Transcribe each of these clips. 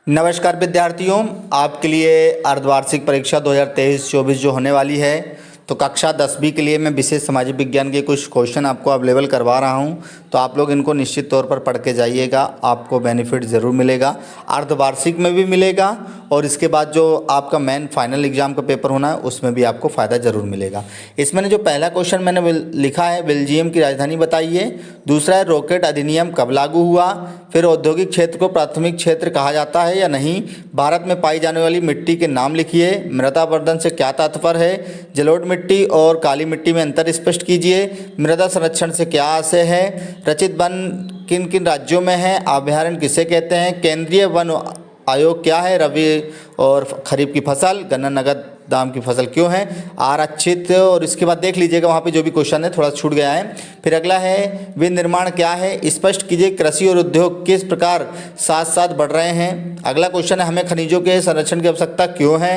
नमस्कार विद्यार्थियों, आपके लिए अर्धवार्षिक परीक्षा 2023-24 जो होने वाली है, तो कक्षा 10वीं के लिए मैं विशेष सामाजिक विज्ञान के कुछ क्वेश्चन आपको अवेलेबल करवा रहा हूं। तो आप लोग इनको निश्चित तौर पर पढ़ के जाइएगा, आपको बेनिफिट ज़रूर मिलेगा। अर्धवार्षिक में भी मिलेगा और इसके बाद जो आपका मेन फाइनल एग्जाम का पेपर होना है उसमें भी आपको फ़ायदा ज़रूर मिलेगा। इसमें जो पहला क्वेश्चन मैंने लिखा है, बेल्जियम की राजधानी बताइए। दूसरा है रॉकेट अधिनियम कब लागू हुआ। फिर औद्योगिक क्षेत्र को प्राथमिक क्षेत्र कहा जाता है या नहीं। भारत में पाई जाने वाली मिट्टी के नाम लिखिए। मृदा अपरदन से क्या तात्पर्य है। जलोढ़ मिट्टी और काली मिट्टी में अंतर स्पष्ट कीजिए। मृदा संरक्षण से क्या आशय है। रचित वन किन किन राज्यों में है। अभयारण्य किसे कहते हैं। केंद्रीय वन आयोग क्या है। रबी और खरीफ की फसल। गन्ना नगद दाम की फसल क्यों है। आरक्षित। और इसके बाद देख लीजिएगा वहाँ पे जो भी क्वेश्चन है थोड़ा छूट गया है। फिर अगला है विनिर्माण क्या है। स्पष्ट कीजिए कृषि और उद्योग किस प्रकार साथ साथ बढ़ रहे हैं। अगला क्वेश्चन है हमें खनिजों के संरक्षण की आवश्यकता क्यों है।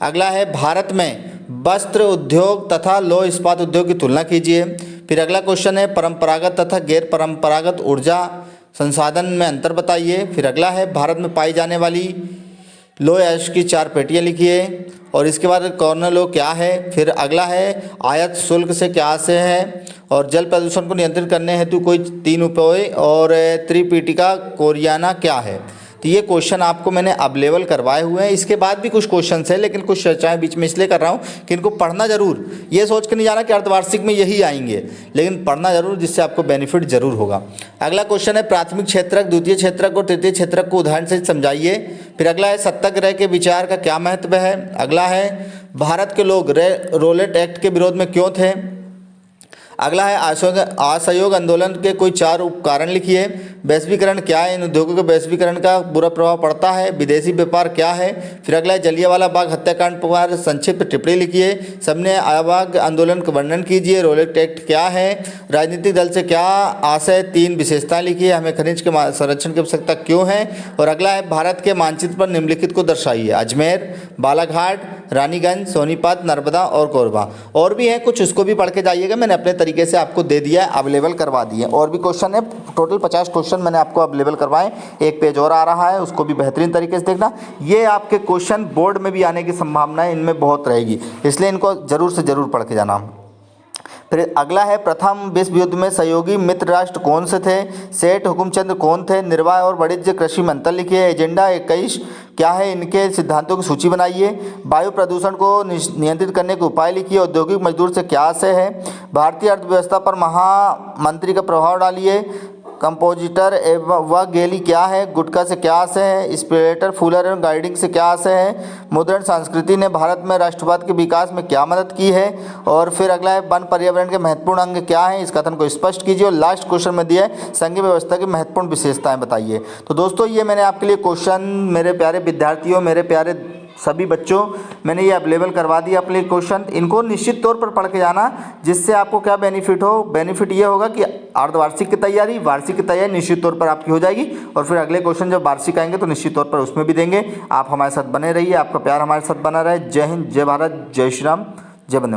अगला है भारत में वस्त्र उद्योग तथा लौह इस्पात उद्योग की तुलना कीजिए। फिर अगला क्वेश्चन है परंपरागत तथा गैर परंपरागत ऊर्जा संसाधन में अंतर बताइए। फिर अगला है भारत में पाई जाने वाली लौह अयस्क की 4 पेटियाँ लिखिए। और इसके बाद कॉर्नर लॉ क्या है। फिर अगला है आयात शुल्क से क्या आशय है। और जल प्रदूषण को नियंत्रित करने हेतु कोई 3 उपाय और त्रिपिटिका कोरियाना क्या है। तो ये क्वेश्चन आपको मैंने अवेलेबल करवाए हुए हैं। इसके बाद भी कुछ क्वेश्चन हैं, लेकिन कुछ चर्चाएं बीच में इसलिए कर रहा हूँ कि इनको पढ़ना जरूर। ये सोच के नहीं जाना कि अर्धवार्षिक में यही आएंगे, लेकिन पढ़ना जरूर, जिससे आपको बेनिफिट जरूर होगा। अगला क्वेश्चन है प्राथमिक क्षेत्रक, द्वितीय क्षेत्रक और तृतीय क्षेत्रक को उदाहरण से समझाइए। फिर अगला है सत्याग्रह के विचार का क्या महत्व है। अगला है भारत के लोग रोलेट एक्ट के विरोध में क्यों थे। अगला है असहयोग आंदोलन के कोई 4 कारण लिखिए। वैश्वीकरण क्या है। इन उद्योगों के वैश्वीकरण का बुरा प्रभाव पड़ता है। विदेशी व्यापार क्या है। फिर अगला है जलियांवाला बाग हत्याकांड पर संक्षिप्त टिप्पणी लिखिए। सबने आबाग आंदोलन का वर्णन कीजिए। रोलेट एक्ट क्या है। राजनीतिक दल से क्या आशय। 3 विशेषताएं लिखिए। हमें खनिज के संरक्षण की आवश्यकता क्यों है। और अगला है भारत के मानचित्र पर निम्नलिखित को दर्शाइए। अजमेर, बालाघाट, रानीगंज, सोनीपत, नर्मदा और कोरबा। और भी है कुछ, उसको भी पढ़ के जाइएगा। मैंने अपने तरीके से आपको दे दिया है, अवेलेबल करवा दिए। और भी क्वेश्चन है, टोटल 50 क्वेश्चन मैंने आपको अवेलेबल करवाए। एक पेज और आ रहा है, उसको भी बेहतरीन तरीके से देखना। ये आपके क्वेश्चन बोर्ड में भी आने की संभावना इनमें बहुत रहेगी, इसलिए इनको जरूर से जरूर पढ़ के जाना। फिर अगला है प्रथम विश्व युद्ध में सहयोगी मित्र राष्ट्र कौन से थे। सेठ हुकुमचंद कौन थे। निर्वाह और वाणिज्य कृषि मंत्र लिखिए। एजेंडा 21 क्या है, इनके सिद्धांतों की सूची बनाइए। वायु प्रदूषण को नियंत्रित करने के उपाय लिखिए। औद्योगिक मजदूर से क्या आशय है। भारतीय अर्थव्यवस्था पर महामंत्री का प्रभाव डालिए। कंपोजिटर एवं व गेली क्या है। गुटखा से क्या आशय है। स्पिरिटर फूलर एवं गाइडिंग से क्या आशय है। मुद्रण संस्कृति ने भारत में राष्ट्रवाद के विकास में क्या मदद की है। और फिर अगला है वन पर्यावरण के महत्वपूर्ण अंग क्या है, इस कथन को स्पष्ट कीजिए। और लास्ट क्वेश्चन में दिया है संघीय व्यवस्था की महत्वपूर्ण विशेषताएं बताइए। तो दोस्तों ये मैंने आपके लिए क्वेश्चन, मेरे प्यारे विद्यार्थियों, मेरे प्यारे सभी बच्चों, मैंने ये अवेलेबल करवा दिया अपने क्वेश्चन। इनको निश्चित तौर पर पढ़ के जाना, जिससे आपको क्या बेनिफिट हो। बेनिफिट ये होगा कि अर्धवार्षिक की तैयारी, वार्षिक की तैयारी निश्चित तौर पर आपकी हो जाएगी। और फिर अगले क्वेश्चन जब वार्षिक आएंगे तो निश्चित तौर पर उसमें भी देंगे। आप हमारे साथ बने रहिए, आपका प्यार हमारे साथ बना रहे। जय हिंद, जय भारत, जय श्री राम, जय वंदे।